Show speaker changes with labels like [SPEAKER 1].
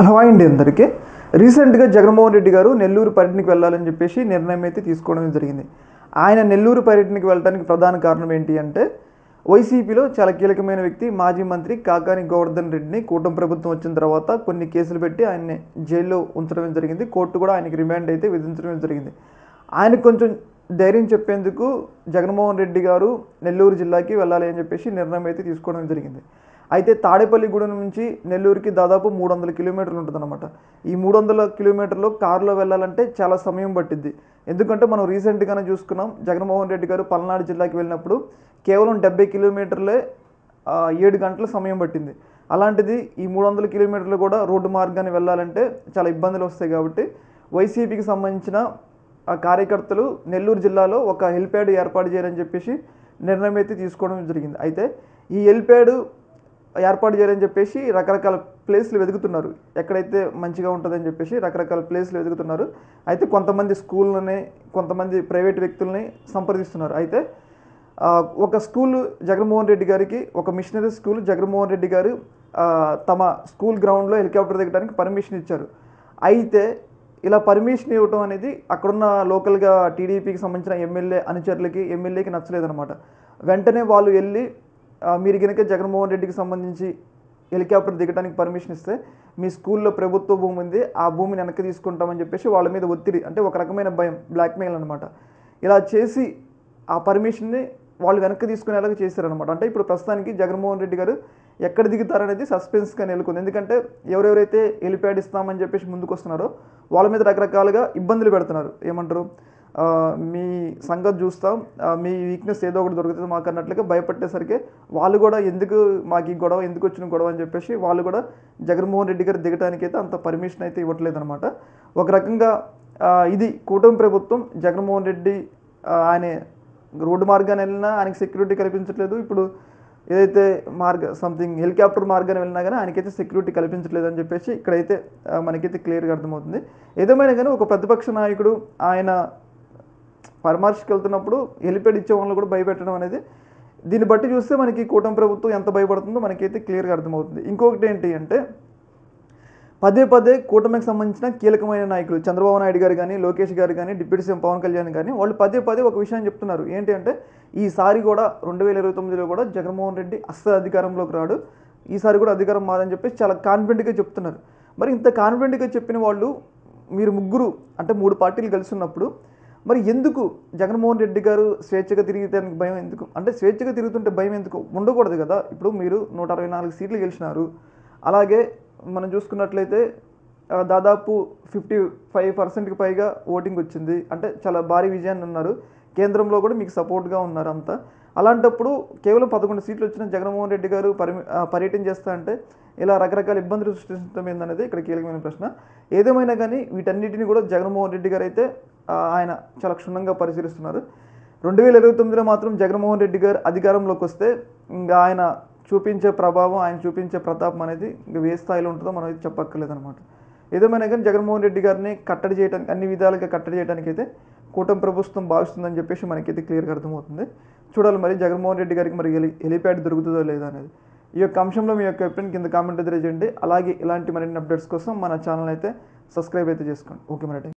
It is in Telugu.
[SPEAKER 1] హాయ్ అండి అందరికీ. రీసెంట్గా జగన్మోహన్ రెడ్డి గారు నెల్లూరు పర్యటనకి వెళ్ళాలని చెప్పేసి నిర్ణయం అయితే తీసుకోవడం జరిగింది. ఆయన నెల్లూరు పర్యటనకి వెళ్ళడానికి ప్రధాన కారణం ఏంటి అంటే, వైసీపీలో చాలా కీలకమైన వ్యక్తి మాజీ మంత్రి కాకాని గోవర్ధన్ రెడ్డిని కూటమి ప్రభుత్వం వచ్చిన తర్వాత కొన్ని కేసులు పెట్టి ఆయన్ని జైల్లో ఉంచడం జరిగింది. కోర్టు కూడా ఆయనకి రిమాండ్ అయితే విధించడం జరిగింది. ఆయనకు కొంచెం ధైర్యం చెప్పేందుకు జగన్మోహన్ రెడ్డి గారు నెల్లూరు జిల్లాకి వెళ్ళాలి అని చెప్పేసి నిర్ణయం అయితే తీసుకోవడం జరిగింది. అయితే తాడేపల్లిగూడెం నుంచి నెల్లూరుకి దాదాపు 300 కిలోమీటర్లు ఉంటుందన్నమాట. ఈ 300 కిలోమీటర్లు కారులో వెళ్ళాలంటే చాలా సమయం పట్టిద్ది. ఎందుకంటే మనం రీసెంట్గానే చూసుకున్నాం, జగన్మోహన్ రెడ్డి గారు పల్నాడు జిల్లాకి వెళ్ళినప్పుడు కేవలం 70 కిలోమీటర్లే 7 గంటల సమయం పట్టింది. అలాంటిది ఈ 300 కిలోమీటర్లు కూడా రోడ్డు మార్గాన్ని వెళ్ళాలంటే చాలా ఇబ్బందులు వస్తాయి. కాబట్టి వైసీపీకి సంబంధించిన కార్యకర్తలు నెల్లూరు జిల్లాలో ఒక హెలిప్యాడ్ ఏర్పాటు చేయాలని చెప్పేసి నిర్ణయం అయితే తీసుకోవడం జరిగింది. అయితే ఈ హెలిప్యాడ్ ఏర్పాటు చేయాలని చెప్పేసి రకరకాల ప్లేస్లు వెతుకుతున్నారు, ఎక్కడైతే మంచిగా ఉంటుందని చెప్పేసి రకరకాల ప్లేస్లు వెతుకుతున్నారు. అయితే కొంతమంది స్కూళ్ళని, కొంతమంది ప్రైవేట్ వ్యక్తుల్ని సంప్రదిస్తున్నారు. అయితే ఒక స్కూల్ జగన్మోహన్ రెడ్డి గారికి, ఒక మిషనరీ స్కూల్ జగన్మోహన్ రెడ్డి గారు తమ స్కూల్ గ్రౌండ్లో హెలికాప్టర్ దిగడానికి పర్మిషన్ ఇచ్చారు. అయితే ఇలా పర్మిషన్ ఇవ్వటం అనేది అక్కడున్న లోకల్గా టీడీపీకి సంబంధించిన ఎమ్మెల్యేకి నచ్చలేదన్నమాట. వెంటనే వాళ్ళు వెళ్ళి, మీరు కనుక జగన్మోహన్ రెడ్డికి సంబంధించి హెలికాప్టర్ దిగడానికి పర్మిషన్ ఇస్తే మీ స్కూల్లో ప్రభుత్వ భూమి ఉంది, ఆ భూమిని వెనక్కి తీసుకుంటామని చెప్పేసి వాళ్ళ మీద ఒత్తిడి, అంటే ఒక రకమైన భయం, బ్లాక్మెయిల్ అనమాట. ఇలా చేసి ఆ పర్మిషన్ని వాళ్ళు వెనక్కి తీసుకునేలాగా చేశారనమాట. అంటే ఇప్పుడు ప్రస్తుతానికి జగన్మోహన్ రెడ్డి గారు ఎక్కడ దిగుతారనేది సస్పెన్స్గా నెలకొంది. ఎందుకంటే ఎవరెవరైతే హెలిప్యాడ్ ఇస్తామని చెప్పేసి ముందుకు వస్తున్నారో వాళ్ళ మీద రకరకాలుగా ఇబ్బందులు పెడుతున్నారు. ఏమంటారు, మీ సంగతి చూస్తాం, మీ వీక్నెస్ ఏదో ఒకటి దొరుకుతుంది మాకు అన్నట్లుగా భయపట్టేసరికి వాళ్ళు కూడా ఎందుకు మాకు ఈ గొడవ, ఎందుకు వచ్చిన గొడవ అని చెప్పేసి వాళ్ళు కూడా జగన్మోహన్ రెడ్డి గారు దిగటానికైతే అంత పర్మిషన్ అయితే ఇవ్వట్లేదు అనమాట. ఒక రకంగా ఇది కూటమి ప్రభుత్వం, జగన్మోహన్ రెడ్డి ఆయన రోడ్డు మార్గాన్ని వెళ్ళినా ఆయనకి సెక్యూరిటీ కల్పించట్లేదు. ఇప్పుడు ఏదైతే హెలికాప్టర్ మార్గాన్ని వెళ్ళినా కానీ ఆయనకైతే సెక్యూరిటీ కల్పించట్లేదు అని చెప్పేసి ఇక్కడైతే మనకైతే క్లియర్గా అర్థమవుతుంది. ఏదేమైనా కానీ ఒక ప్రతిపక్ష నాయకుడు ఆయన పరామర్శకు వెళ్తున్నప్పుడు హెలిప్యాడ్ ఇచ్చే వాళ్ళు కూడా భయపెట్టడం అనేది, దీన్ని బట్టి చూస్తే మనకి కూటమి ప్రభుత్వం ఎంత భయపడుతుందో మనకైతే క్లియర్గా అర్థమవుతుంది. ఇంకొకటి ఏంటి అంటే, పదే పదే కూటమికి సంబంధించిన కీలకమైన నాయకులు చంద్రబాబు నాయుడు గారు కానీ, లోకేష్ గారు కానీ, డిప్యూటీ సీఎం పవన్ కళ్యాణ్ కానీ వాళ్ళు పదే పదే ఒక విషయాన్ని చెప్తున్నారు. ఏంటి అంటే, ఈసారి కూడా 2029లో కూడా జగన్మోహన్ రెడ్డి అస్సలు అధికారంలోకి రాడు, ఈసారి కూడా అధికారం మాదని చెప్పేసి చాలా కాన్ఫిడెంట్గా చెప్తున్నారు. మరి ఇంత కాన్ఫిడెంట్గా చెప్పిన వాళ్ళు, మీరు ముగ్గురు అంటే 3 పార్టీలు కలిసి ఉన్నప్పుడు మరి ఎందుకు జగన్మోహన్ రెడ్డి గారు స్వేచ్ఛగా తిరిగేదానికి భయం ఎందుకు? అంటే స్వేచ్ఛగా తిరుగుతుంటే భయం ఎందుకు? ఉండకూడదు కదా. ఇప్పుడు మీరు 164 సీట్లు గెలిచినారు. అలాగే మనం చూసుకున్నట్లయితే దాదాపు 55% పైగా ఓటింగ్ వచ్చింది. అంటే చాలా భారీ విజయాన్ని ఉన్నారు. కేంద్రంలో కూడా మీకు సపోర్ట్గా ఉన్నారు అంతా. అలాంటప్పుడు కేవలం 11 సీట్లు వచ్చిన జగన్మోహన్ రెడ్డి గారు పర్యటన చేస్తా అంటే ఇలా రకరకాల ఇబ్బందులు సృష్టించడం ఏందనేది ఇక్కడ కీలకమైన ప్రశ్న. ఏదేమైనా కానీ వీటన్నిటిని కూడా జగన్మోహన్ రెడ్డి గారు అయితే ఆయన చాలా క్షుణ్ణంగా పరిశీలిస్తున్నారు. 2029లో మాత్రం జగన్మోహన్ రెడ్డి గారు అధికారంలోకి వస్తే ఇంకా ఆయన చూపించే ప్రభావం, ఆయన చూపించే ప్రతాపం అనేది ఇంకా ఏ స్థాయిలో ఉంటుందో మనం అయితే చెప్పక్కర్లేదనమాట. ఏదేమైనా కానీ జగన్మోహన్ రెడ్డి గారిని కట్టడి చేయడానికి, అన్ని విధాలుగా కట్టడి చేయడానికి అయితే కూటమి ప్రభుత్వం భావిస్తుందని చెప్పేసి మనకైతే క్లియర్గా అర్థమవుతుంది. చూడాలి మరి జగన్మోహన్ రెడ్డి గారికి మరి హెలిప్యాడ్ దొరుకుతుందో లేదా అనేది. ఈ యొక్క అంశంలో మీ యొక్క ఒపీనియన్ కింద కామెంట్ తెలియజేయండి. అలాగే ఇలాంటి మరిన్ని అప్డేట్స్ కోసం మన ఛానల్ అయితే సబ్స్క్రైబ్ అయితే చేసుకోండి. ఓకే మరి.